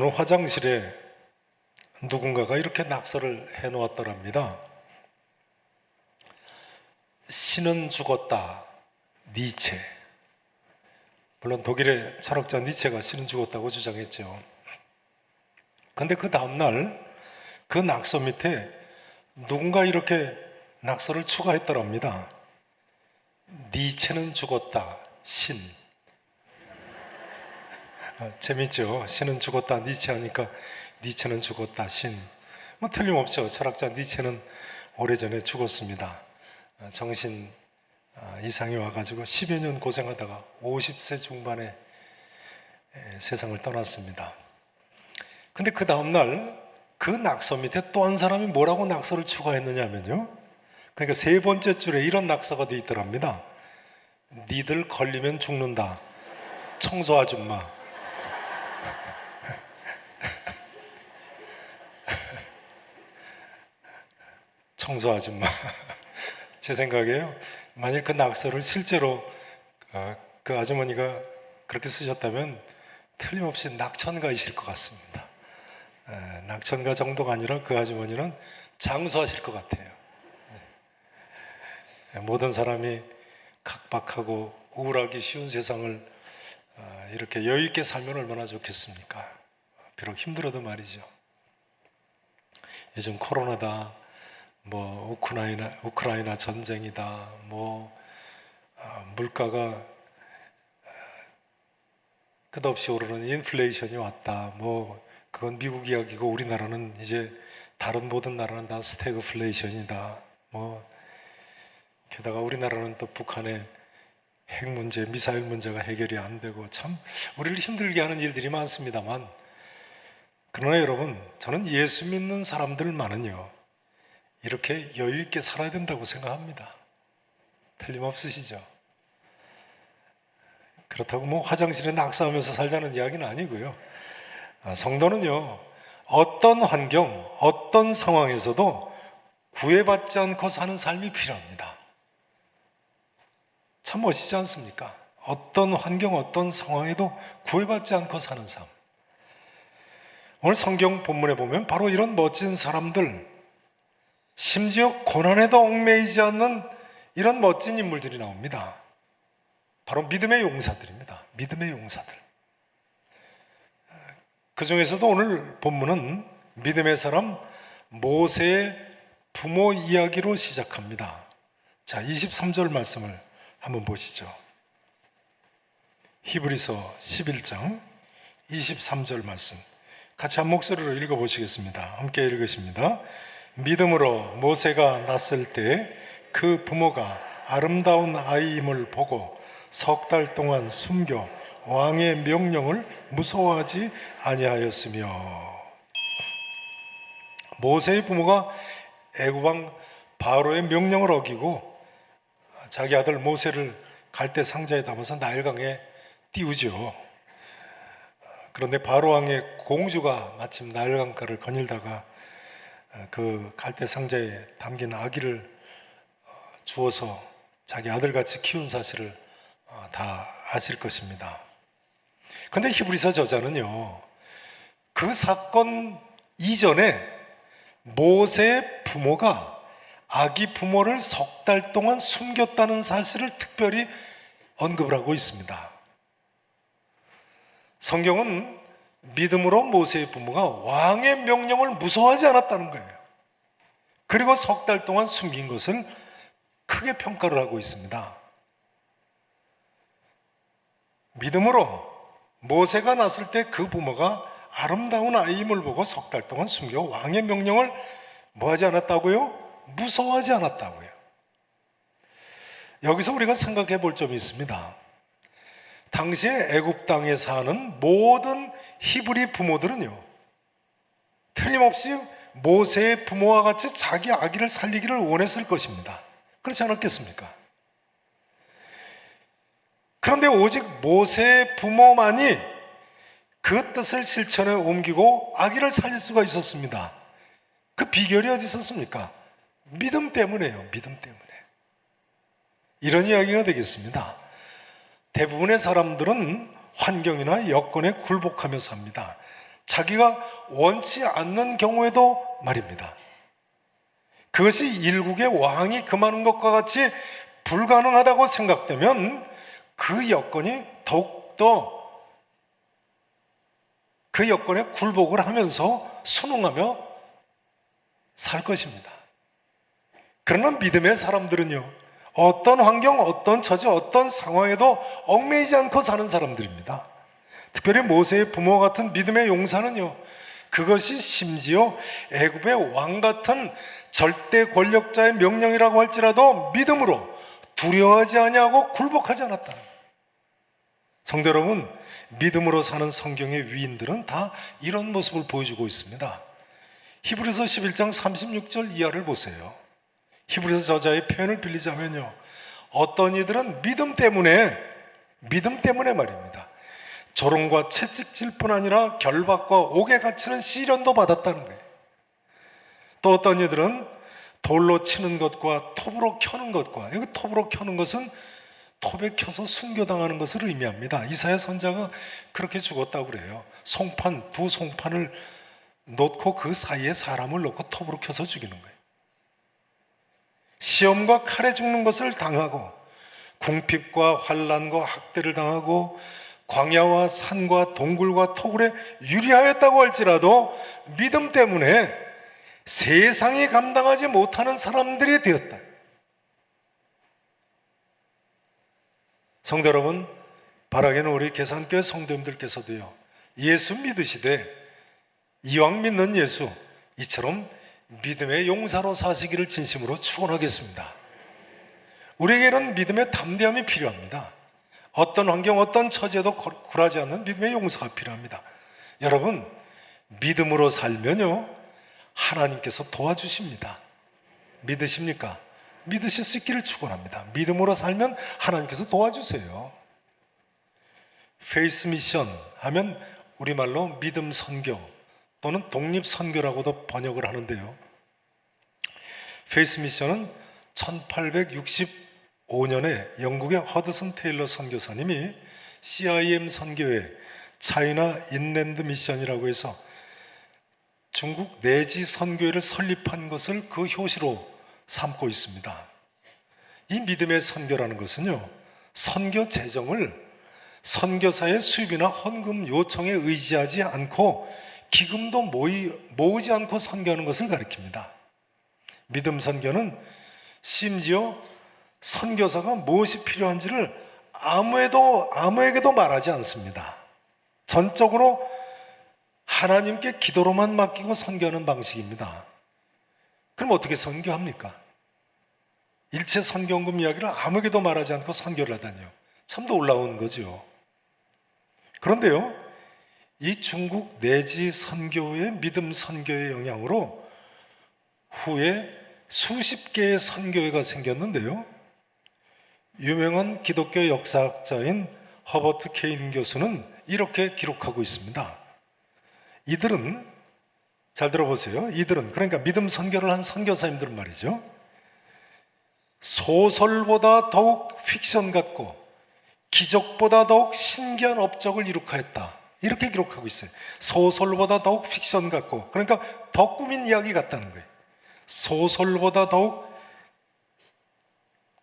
어느 화장실에 누군가가 이렇게 낙서를 해놓았더랍니다. 신은 죽었다, 니체. 물론 독일의 철학자 니체가 신은 죽었다고 주장했죠. 그런데 그 다음날 그 낙서 밑에 누군가 이렇게 낙서를 추가했더랍니다. 니체는 죽었다, 신. 재밌죠? 신은 죽었다, 니체 하니까 니체는 죽었다, 신. 뭐 틀림없죠. 철학자 니체는 오래전에 죽었습니다. 정신 이상이 와가지고 10여 년 고생하다가 50세 중반에 세상을 떠났습니다. 근데 그 다음날 그 낙서 밑에 또 한 사람이 뭐라고 낙서를 추가했느냐면요, 그러니까 세 번째 줄에 이런 낙서가 돼 있더랍니다. 니들 걸리면 죽는다, 청소 아줌마. 청소 아줌마. 제 생각에요, 만약 그 낙서를 실제로 그 아주머니가 그렇게 쓰셨다면 틀림없이 낙천가이실 것 같습니다. 낙천가 정도가 아니라 그 아주머니는 장수하실 것 같아요. 모든 사람이 각박하고 우울하기 쉬운 세상을 이렇게 여유 있게 살면 얼마나 좋겠습니까? 비록 힘들어도 말이죠. 요즘 코로나다, 뭐 우크라이나 전쟁이다, 뭐 물가가 끝없이 오르는 인플레이션이 왔다, 뭐 그건 미국 이야기고 우리나라는 이제 다른 모든 나라는 다 스태그플레이션이다. 뭐 게다가 우리나라는 또 북한의 핵 문제, 미사일 문제가 해결이 안 되고 참 우리를 힘들게 하는 일들이 많습니다만, 그러나 여러분, 저는 예수 믿는 사람들만은요 이렇게 여유 있게 살아야 된다고 생각합니다. 틀림없으시죠? 그렇다고 뭐 화장실에 낙서하면서 살자는 이야기는 아니고요. 성도는요, 어떤 환경, 어떤 상황에서도 구애받지 않고 사는 삶이 필요합니다. 참 멋지지 않습니까? 어떤 환경, 어떤 상황에도 구애받지 않고 사는 삶. 오늘 성경 본문에 보면 바로 이런 멋진 사람들, 심지어 고난에도 얽매이지 않는 이런 멋진 인물들이 나옵니다. 바로 믿음의 용사들입니다. 믿음의 용사들. 그 중에서도 오늘 본문은 믿음의 사람 모세의 부모 이야기로 시작합니다. 자, 23절 말씀을 한번 보시죠. 히브리서 11장 23절 말씀 같이 한 목소리로 읽어보시겠습니다. 함께 읽으십니다. 믿음으로 모세가 낳았을 때 그 부모가 아름다운 아이임을 보고 석 달 동안 숨겨 왕의 명령을 무서워하지 아니하였으며. 모세의 부모가 애굽왕 바로의 명령을 어기고 자기 아들 모세를 갈대 상자에 담아서 나일강에 띄우죠. 그런데 바로 왕의 공주가 마침 나일강가를 거닐다가 그 갈대 상자에 담긴 아기를 주어서 자기 아들같이 키운 사실을 다 아실 것입니다. 그런데 히브리서 저자는요, 그 사건 이전에 모세의 부모가 아기 부모를 석 달 동안 숨겼다는 사실을 특별히 언급을 하고 있습니다. 성경은 믿음으로 모세의 부모가 왕의 명령을 무서워하지 않았다는 거예요. 그리고 석 달 동안 숨긴 것을 크게 평가를 하고 있습니다. 믿음으로 모세가 낳았을 때 그 부모가 아름다운 아이임을 보고 석 달 동안 숨겨 왕의 명령을 뭐하지 않았다고요? 무서워하지 않았다고요. 여기서 우리가 생각해 볼 점이 있습니다. 당시에 애굽 땅에 사는 모든 히브리 부모들은요, 틀림없이 모세의 부모와 같이 자기 아기를 살리기를 원했을 것입니다. 그렇지 않았겠습니까? 그런데 오직 모세의 부모만이 그 뜻을 실천에 옮기고 아기를 살릴 수가 있었습니다. 그 비결이 어디 있었습니까? 믿음 때문에요. 믿음 때문에. 이런 이야기가 되겠습니다. 대부분의 사람들은 환경이나 여건에 굴복하며 삽니다. 자기가 원치 않는 경우에도 말입니다. 그것이 일국의 왕이 금하는 것과 같이 불가능하다고 생각되면 그 여건이 더욱더 그 여건에 굴복을 하면서 순응하며 살 것입니다. 그러나 믿음의 사람들은요, 어떤 환경, 어떤 처지, 어떤 상황에도 얽매이지 않고 사는 사람들입니다. 특별히 모세의 부모 같은 믿음의 용사는요, 그것이 심지어 애굽의 왕 같은 절대 권력자의 명령이라고 할지라도 믿음으로 두려워하지 아니하고 굴복하지 않았다. 성도 여러분, 믿음으로 사는 성경의 위인들은 다 이런 모습을 보여주고 있습니다. 히브리서 11장 36절 이하를 보세요. 히브리서 저자의 표현을 빌리자면요, 어떤 이들은 믿음 때문에 말입니다, 조롱과 채찍질 뿐 아니라 결박과 옥에 갇히는 시련도 받았다는 거예요. 또 어떤 이들은 돌로 치는 것과 톱으로 켜는 것과, 여기 톱으로 켜는 것은 톱에 켜서 순교당하는 것을 의미합니다. 이사야 선지자가 그렇게 죽었다고 그래요. 송판, 두 송판을 놓고 그 사이에 사람을 놓고 톱으로 켜서 죽이는 거예요. 시험과 칼에 죽는 것을 당하고 궁핍과 환난과 학대를 당하고 광야와 산과 동굴과 토굴에 유리하였다고 할지라도 믿음 때문에 세상이 감당하지 못하는 사람들이 되었다. 성도 여러분, 바라기는 우리 계산교회 성도님들께서도요, 예수 믿으시되 이왕 믿는 예수, 이처럼 믿음의 용사로 사시기를 진심으로 축원하겠습니다. 우리에게는 믿음의 담대함이 필요합니다. 어떤 환경, 어떤 처지에도 굴하지 않는 믿음의 용사가 필요합니다. 여러분, 믿음으로 살면요, 하나님께서 도와주십니다. 믿으십니까? 믿으실 수 있기를 축원합니다. 믿음으로 살면 하나님께서 도와주세요. 페이스 미션 하면 우리말로 믿음 선교 또는 독립 선교라고도 번역을 하는데요, 페이스 미션은 1865년에 영국의 허드슨 테일러 선교사님이 CIM 선교회 차이나 인랜드 미션이라고 해서 중국 내지 선교회를 설립한 것을 그 효시로 삼고 있습니다. 이 믿음의 선교라는 것은요, 선교 재정을 선교사의 수입이나 헌금 요청에 의지하지 않고 기금도 모으지 않고 선교하는 것을 가리킵니다. 믿음 선교는 심지어 선교사가 무엇이 필요한지를 아무에게도 말하지 않습니다. 전적으로 하나님께 기도로만 맡기고 선교하는 방식입니다. 그럼 어떻게 선교합니까? 일체 선교헌금 이야기를 아무에게도 말하지 않고 선교를 하다니요, 참 놀라운 거죠. 그런데요, 이 중국 내지 선교의 믿음 선교의 영향으로 후에 수십 개의 선교회가 생겼는데요, 유명한 기독교 역사학자인 허버트 케인 교수는 이렇게 기록하고 있습니다. 이들은, 잘 들어보세요, 이들은, 그러니까 믿음 선교를 한 선교사님들은 말이죠, 소설보다 더욱 픽션 같고 기적보다 더욱 신기한 업적을 이룩하였다, 이렇게 기록하고 있어요. 소설보다 더욱 픽션 같고, 그러니까 더 꾸민 이야기 같다는 거예요. 소설보다 더욱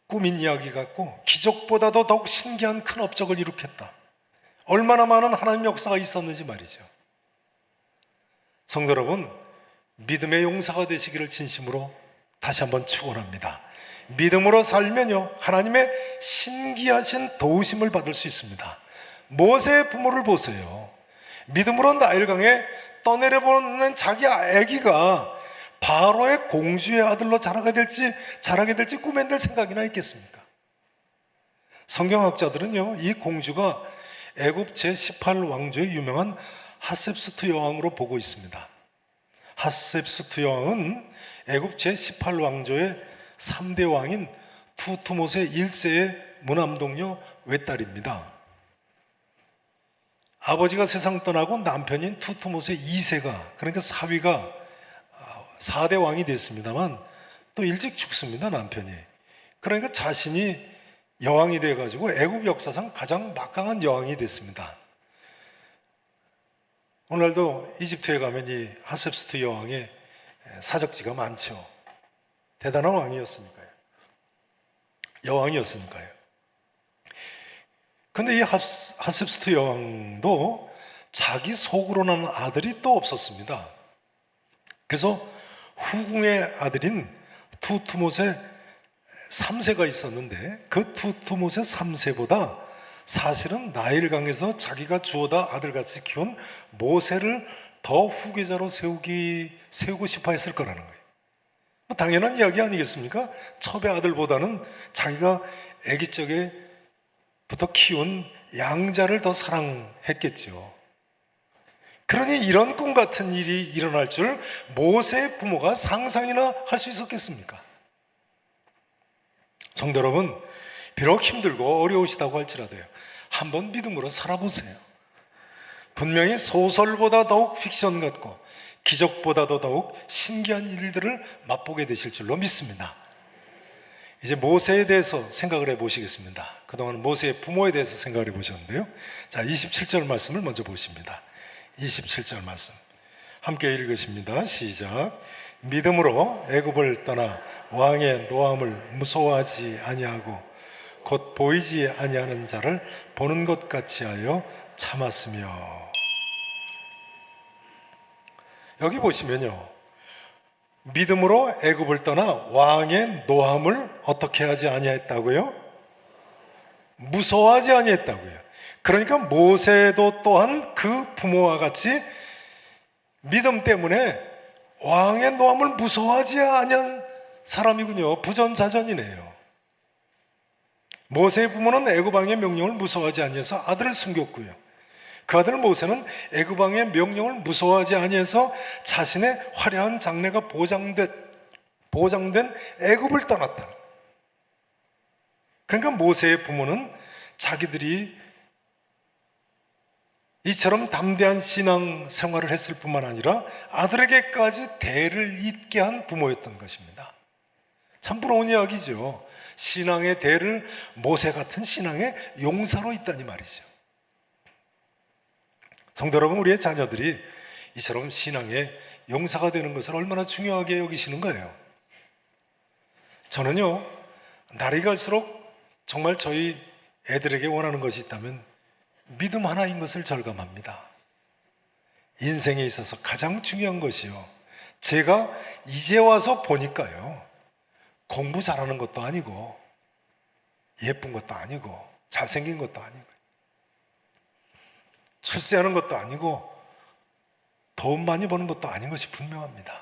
꾸민 이야기 같고 기적보다도 더욱 신기한 큰 업적을 이룩했다. 얼마나 많은 하나님 역사가 있었는지 말이죠. 성도 여러분, 믿음의 용사가 되시기를 진심으로 다시 한번 축원합니다. 믿음으로 살면요, 하나님의 신기하신 도우심을 받을 수 있습니다. 모세의 부모를 보세요. 믿음으로 나일강에 떠내려보낸 자기 아기가 바로의 공주의 아들로 자라게 될지 꿈에 생각이나 있겠습니까? 성경학자들은요, 이 공주가 애굽 제18왕조의 유명한 하셉수트 여왕으로 보고 있습니다. 하셉수트 여왕은 애굽 제18왕조의 3대 왕인 투트모세 1세의 무남동녀 외딸입니다. 아버지가 세상 떠나고 남편인 투트모세 2세가, 그러니까 사위가 4대 왕이 됐습니다만 또 일찍 죽습니다, 남편이. 그러니까 자신이 여왕이 돼가지고 애굽 역사상 가장 막강한 여왕이 됐습니다. 오늘날도 이집트에 가면 이 하셉스트 여왕의 사적지가 많죠. 대단한 왕이었으니까요. 여왕이었으니까요. 근데 이 하셉스트 여왕도 자기 속으로 난 아들이 또 없었습니다. 그래서 후궁의 아들인 투트모세 3세가 있었는데 그 투트모세 3세보다 사실은 나일강에서 자기가 주워다 아들같이 키운 모세를 더 후계자로 세우고 싶어 했을 거라는 거예요. 당연한 이야기 아니겠습니까? 첩의 아들보다는 자기가 아기 적에부터 키운 양자를 더 사랑했겠죠. 그러니 이런 꿈 같은 일이 일어날 줄 모세의 부모가 상상이나 할 수 있었겠습니까? 성도 여러분, 비록 힘들고 어려우시다고 할지라도요, 한번 믿음으로 살아보세요. 분명히 소설보다 더욱 픽션 같고 기적보다도 더욱 신기한 일들을 맛보게 되실 줄로 믿습니다. 이제 모세에 대해서 생각을 해보시겠습니다. 그동안 모세의 부모에 대해서 생각을 해보셨는데요. 자, 27절 말씀을 먼저 보십니다. 27절 말씀 함께 읽으십니다. 시작. 믿음으로 애굽을 떠나 왕의 노함을 무서워하지 아니하고 곧 보이지 아니하는 자를 보는 것 같이 하여 참았으며. 여기 보시면요, 믿음으로 애굽을 떠나 왕의 노함을 어떻게 하지 아니했다고요? 무서워하지 아니했다고요. 그러니까 모세도 또한 그 부모와 같이 믿음 때문에 왕의 노함을 무서워하지 아니한 사람이군요. 부전자전이네요. 모세의 부모는 애굽 왕의 명령을 무서워하지 아니해서 아들을 숨겼고요. 그 아들 모세는 애굽 왕의 명령을 무서워하지 아니해서 자신의 화려한 장래가 보장된 애굽을 떠났다. 그러니까 모세의 부모는 자기들이 이처럼 담대한 신앙 생활을 했을 뿐만 아니라 아들에게까지 대를 잇게 한 부모였던 것입니다. 참 부러운 이야기죠. 신앙의 대를 모세 같은 신앙의 용사로 잇다니 말이죠. 성도 여러분, 우리의 자녀들이 이처럼 신앙의 용사가 되는 것을 얼마나 중요하게 여기시는 거예요. 저는요, 날이 갈수록 정말 저희 애들에게 원하는 것이 있다면 믿음 하나인 것을 절감합니다. 인생에 있어서 가장 중요한 것이요, 제가 이제 와서 보니까요, 공부 잘하는 것도 아니고 예쁜 것도 아니고 잘생긴 것도 아니고 출세하는 것도 아니고 돈 많이 버는 것도 아닌 것이 분명합니다.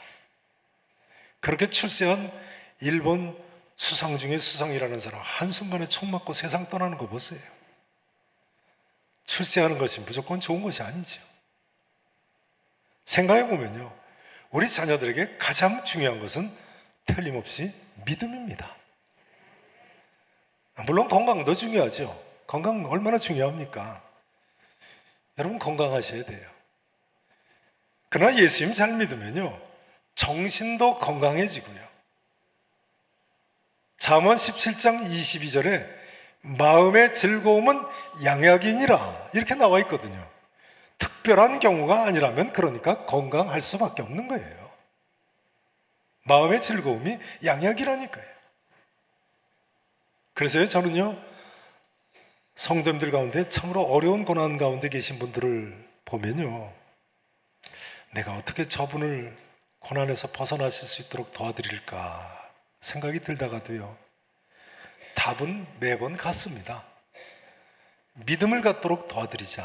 그렇게 출세한 일본 수상 중에 수상이라는 사람 한순간에 총 맞고 세상 떠나는 거 보세요. 출세하는 것이 무조건 좋은 것이 아니죠. 생각해 보면요, 우리 자녀들에게 가장 중요한 것은 틀림없이 믿음입니다. 물론 건강도 중요하죠. 건강 얼마나 중요합니까? 여러분, 건강하셔야 돼요. 그러나 예수님 잘 믿으면요, 정신도 건강해지고요. 잠언 17장 22절에 마음의 즐거움은 양약이니라 이렇게 나와 있거든요. 특별한 경우가 아니라면 그러니까 건강할 수밖에 없는 거예요. 마음의 즐거움이 양약이라니까요. 그래서 저는요, 성도님들 가운데 참으로 어려운 고난 가운데 계신 분들을 보면요, 내가 어떻게 저분을 고난에서 벗어나실 수 있도록 도와드릴까 생각이 들다가도요, 답은 매번 같습니다. 믿음을 갖도록 도와드리자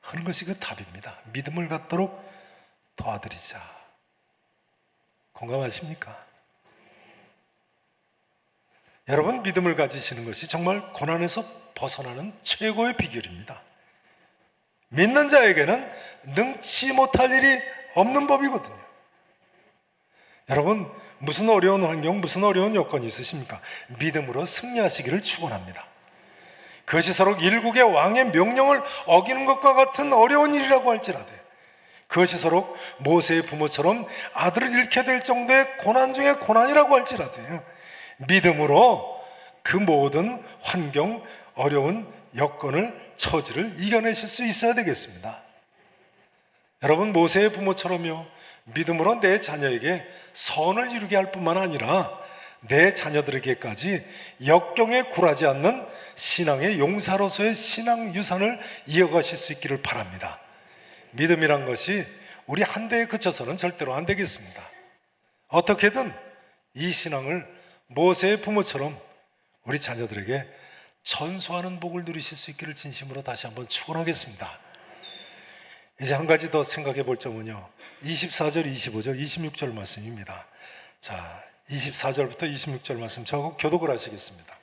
하는 것이 그 답입니다. 믿음을 갖도록 도와드리자. 공감하십니까? 여러분, 믿음을 가지시는 것이 정말 고난에서 벗어나는 최고의 비결입니다. 믿는 자에게는 능치 못할 일이 없는 법이거든요. 여러분, 무슨 어려운 환경, 무슨 어려운 여건이 있으십니까? 믿음으로 승리하시기를 축원합니다. 그것이 서로 일국의 왕의 명령을 어기는 것과 같은 어려운 일이라고 할지라도, 그것이 서로 모세의 부모처럼 아들을 잃게 될 정도의 고난 중에 고난이라고 할지라도 믿음으로 그 모든 환경, 어려운 여건을, 처지를 이겨내실 수 있어야 되겠습니다. 여러분, 모세의 부모처럼요, 믿음으로 내 자녀에게 선을 이루게 할 뿐만 아니라 내 자녀들에게까지 역경에 굴하지 않는 신앙의 용사로서의 신앙 유산을 이어가실 수 있기를 바랍니다. 믿음이란 것이 우리 한 대에 그쳐서는 절대로 안 되겠습니다. 어떻게든 이 신앙을 모세의 부모처럼 우리 자녀들에게 전수하는 복을 누리실 수 있기를 진심으로 다시 한번 축원하겠습니다. 이제 한 가지 더 생각해 볼 점은요, 24절, 25절, 26절 말씀입니다. 자, 24절부터 26절 말씀 저하고 교독을 하시겠습니다.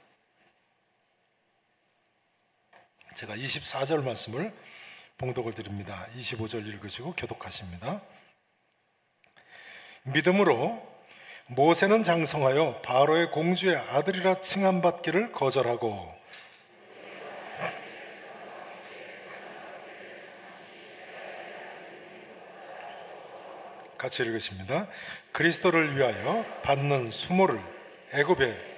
제가 24절 말씀을 봉독을 드립니다. 25절 읽으시고 교독하십니다. 믿음으로 모세는 장성하여 바로의 공주의 아들이라 칭함받기를 거절하고 같이 읽으십니다. 그리스도를 위하여 받는 수모를 애굽에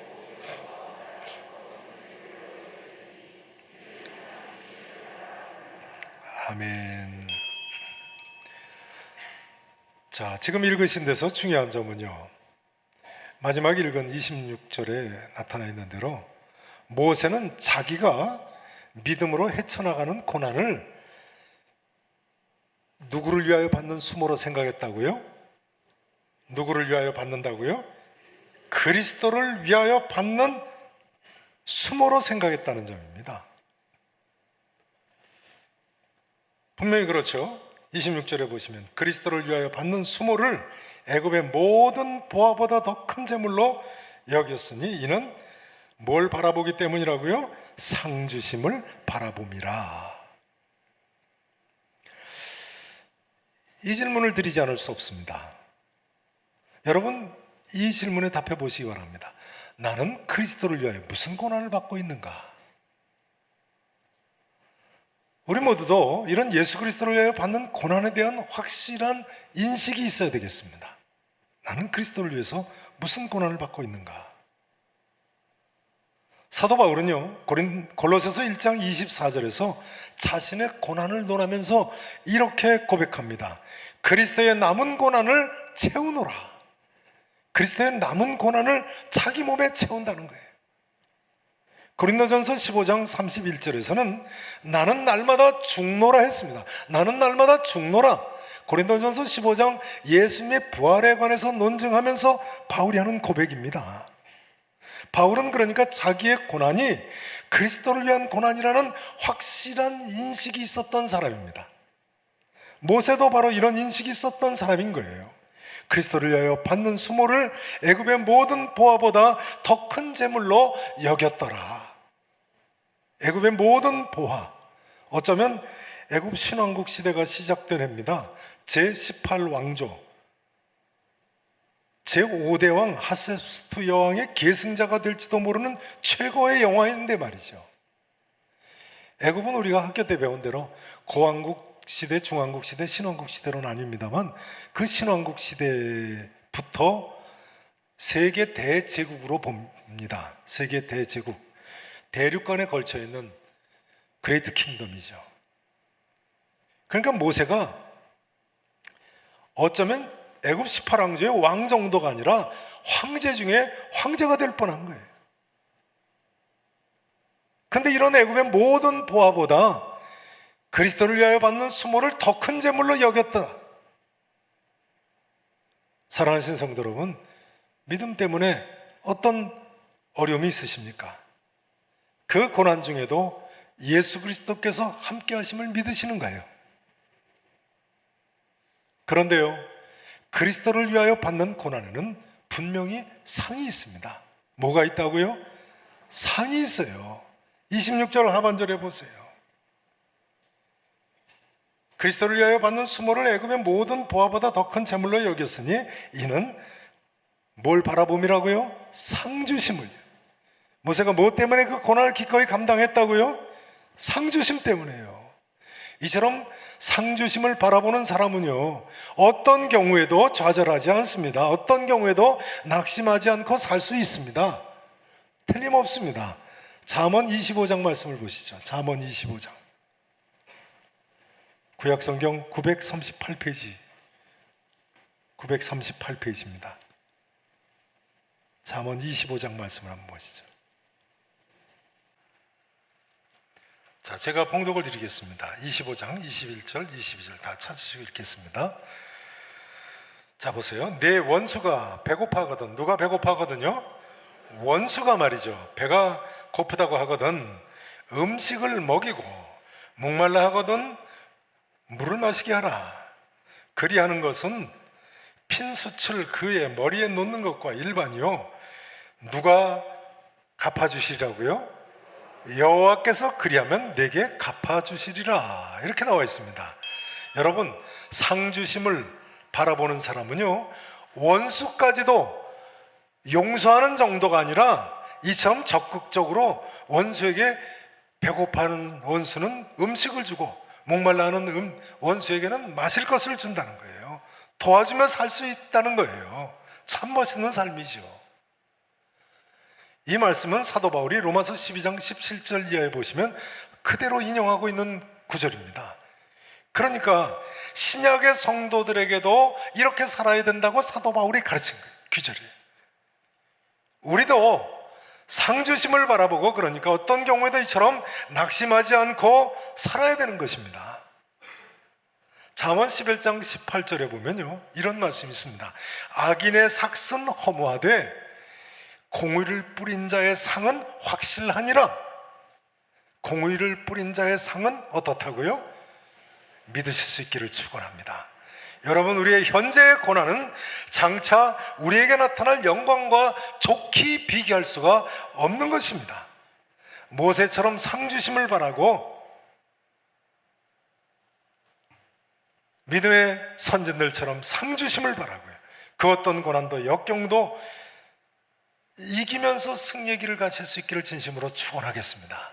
아멘. 자, 지금 읽으신 데서 중요한 점은요, 마지막 읽은 26절에 나타나 있는 대로 모세는 자기가 믿음으로 헤쳐나가는 고난을 누구를 위하여 받는 수모로 생각했다고요? 누구를 위하여 받는다고요? 그리스도를 위하여 받는 수모로 생각했다는 점입니다. 분명히 그렇죠. 26절에 보시면 그리스도를 위하여 받는 수모를 애굽의 모든 보화보다 더 큰 재물로 여겼으니 이는 뭘 바라보기 때문이라고요? 상 주심을 바라봄이라. 이 질문을 드리지 않을 수 없습니다. 여러분, 이 질문에 답해 보시기 바랍니다. 나는 그리스도를 위하여 무슨 고난을 받고 있는가? 우리 모두도 이런 예수 그리스도를 위하여 받는 고난에 대한 확실한 인식이 있어야 되겠습니다. 나는 그리스도를 위해서 무슨 고난을 받고 있는가? 사도 바울은요, 골로새서 1장 24절에서 자신의 고난을 논하면서 이렇게 고백합니다. 그리스도의 남은 고난을 채우노라. 그리스도의 남은 고난을 자기 몸에 채운다는 거예요. 고린도전서 15장 31절에서는 나는 날마다 죽노라 했습니다. 나는 날마다 죽노라. 고린도전서 15장 예수님의 부활에 관해서 논증하면서 바울이 하는 고백입니다. 바울은 그러니까 자기의 고난이 그리스도를 위한 고난이라는 확실한 인식이 있었던 사람입니다. 모세도 바로 이런 인식이 있었던 사람인 거예요. 그리스도를 위하여 받는 수모를 애굽의 모든 보화보다 더 큰 재물로 여겼더라. 애굽의 모든 보화, 어쩌면 애굽 신왕국 시대가 시작된 해입니다. 제18왕조 제5대 왕 하세스투 여왕의 계승자가 될지도 모르는 최고의 영화인데 말이죠. 애굽은 우리가 학교 때 배운 대로 고왕국 시대, 중왕국 시대, 신왕국 시대로 나뉩니다만 그 신왕국 시대부터 세계 대제국으로 봅니다. 세계 대제국, 대륙간에 걸쳐 있는 그레이트 킹덤이죠. 그러니까 모세가 어쩌면 애굽 18왕조의 왕 정도가 아니라 황제 중에 황제가 될 뻔한 거예요. 그런데 이런 애굽의 모든 보화보다 그리스도를 위하여 받는 수모를 더 큰 재물로 여겼다. 사랑하신 성도 여러분, 믿음 때문에 어떤 어려움이 있으십니까? 그 고난 중에도 예수 그리스도께서 함께 하심을 믿으시는가요? 그런데요, 그리스도를 위하여 받는 고난에는 분명히 상이 있습니다. 뭐가 있다고요? 상이 있어요. 26절 하반절에 보세요. 그리스도를 위하여 받는 수모를 애굽의 모든 보화보다 더 큰 재물로 여겼으니 이는 뭘 바라봄이라고요? 상 주심을. 모세가 뭐 때문에 그 고난을 기꺼이 감당했다고요? 상 주심 때문에요. 이처럼 상 주심을 바라보는 사람은요, 어떤 경우에도 좌절하지 않습니다. 어떤 경우에도 낙심하지 않고 살 수 있습니다. 틀림없습니다. 잠언 25장 말씀을 보시죠. 잠언 25장 구약성경 938페이지 938페이지입니다. 잠언 25장 말씀을 한번 보시죠. 자, 제가 봉독을 드리겠습니다. 25장 21절 22절 다 찾으시고 읽겠습니다. 자, 보세요. 내 원수가 배고파하거든. 누가 배고파하거든요? 원수가 말이죠. 배가 고프다고 하거든 음식을 먹이고, 목말라 하거든 물을 마시게 하라. 그리하는 것은 핀수출 그의 머리에 놓는 것과 일반이요, 누가 갚아주시리라고요? 여호와께서 그리하면 내게 갚아주시리라. 이렇게 나와 있습니다. 여러분, 상주심을 바라보는 사람은요, 원수까지도 용서하는 정도가 아니라 이처럼 적극적으로 원수에게, 배고파하는 원수는 음식을 주고 목말라하는 원수에게는 마실 것을 준다는 거예요. 도와주며 살 수 있다는 거예요. 참 멋있는 삶이죠. 이 말씀은 사도 바울이 로마서 12장 17절 이하에 보시면 그대로 인용하고 있는 구절입니다. 그러니까 신약의 성도들에게도 이렇게 살아야 된다고 사도 바울이 가르친 규절이에요. 우리도 상주심을 바라보고, 그러니까 어떤 경우에도 이처럼 낙심하지 않고 살아야 되는 것입니다. 잠언 11장 18절에 보면요, 이런 말씀이 있습니다. 악인의 삭은 허무하되 공의를 뿌린 자의 상은 확실하니라. 공의를 뿌린 자의 상은 어떻다고요? 믿으실 수 있기를 축원합니다. 여러분, 우리의 현재의 고난은 장차 우리에게 나타날 영광과 좋게 비교할 수가 없는 것입니다. 모세처럼 상주심을 바라고 믿음의 선진들처럼 상주심을 바라고요, 그 어떤 고난도 역경도 이기면서 승리의 길을 가실 수 있기를 진심으로 축원하겠습니다.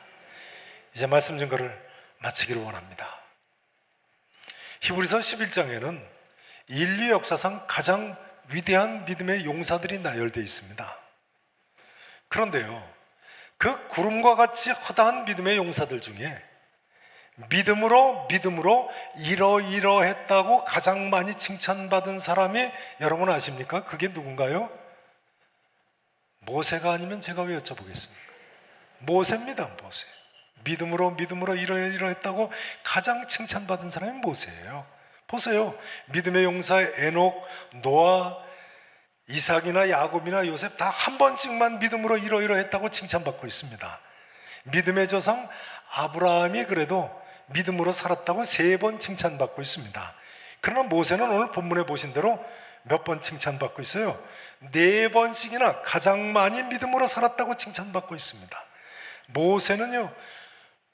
이제 말씀 증거를 마치기를 원합니다. 히브리서 11장에는 인류 역사상 가장 위대한 믿음의 용사들이 나열되어 있습니다. 그런데요, 그 구름과 같이 허다한 믿음의 용사들 중에 믿음으로 이러이러했다고 가장 많이 칭찬받은 사람이 여러분 아십니까? 그게 누군가요? 모세가 아니면 제가 왜 여쭤보겠습니까? 모세입니다. 모세. 믿음으로 이러이러했다고 가장 칭찬받은 사람이 모세예요. 보세요. 믿음의 용사 에녹, 노아, 이삭이나 야곱이나 요셉 다 한 번씩만 믿음으로 이러이러했다고 칭찬받고 있습니다. 믿음의 조상 아브라함이 그래도 믿음으로 살았다고 3번 칭찬받고 있습니다. 그러나 모세는 오늘 본문에 보신 대로 몇 번 칭찬받고 있어요? 4번씩이나 가장 많이 믿음으로 살았다고 칭찬받고 있습니다. 모세는요,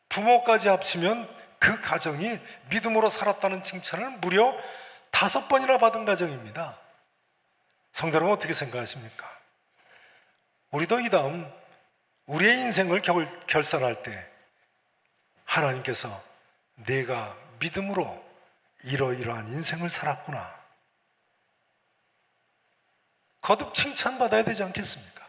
부모까지 합치면 그 가정이 믿음으로 살았다는 칭찬을 무려 5번이나 받은 가정입니다. 성도 여러분, 어떻게 생각하십니까? 우리도 이 다음 우리의 인생을 결산할 때 하나님께서 내가 믿음으로 이러이러한 인생을 살았구나, 거듭 칭찬받아야 되지 않겠습니까?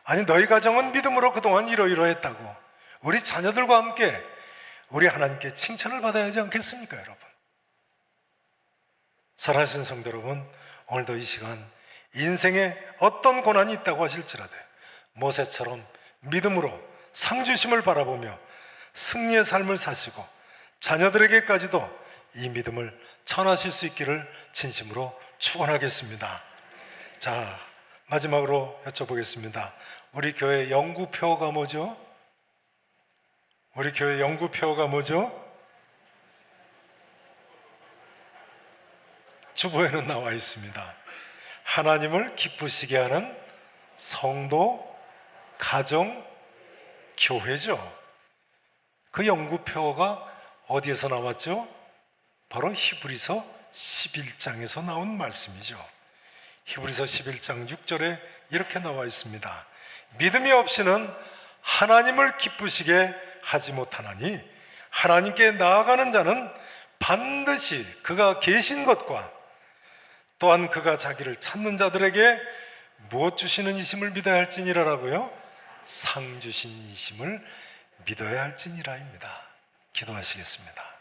아니, 너희 가정은 믿음으로 그동안 이러이러했다고 우리 자녀들과 함께 우리 하나님께 칭찬을 받아야 하지 않겠습니까, 여러분? 사랑하시는 성도 여러분, 오늘도 이 시간 인생에 어떤 고난이 있다고 하실지라도 모세처럼 믿음으로 상주심을 바라보며 승리의 삶을 사시고 자녀들에게까지도 이 믿음을 전하실 수 있기를 진심으로 축원하겠습니다. 자, 마지막으로 여쭤보겠습니다. 우리 교회 영구표가 뭐죠? 우리 교회 영구표가 뭐죠? 주보에는 나와 있습니다. 하나님을 기쁘시게 하는 성도, 가정, 교회죠. 그 영구표가 어디에서 나왔죠? 바로 히브리서 11장에서 나온 말씀이죠. 히브리서 11장 6절에 이렇게 나와 있습니다. 믿음이 없이는 하나님을 기쁘시게 하지 못하나니 하나님께 나아가는 자는 반드시 그가 계신 것과 또한 그가 자기를 찾는 자들에게 무엇 주시는 이심을 믿어야 할지니라라고요? 상 주신 이심을 믿어야 할지니라입니다. 기도하시겠습니다.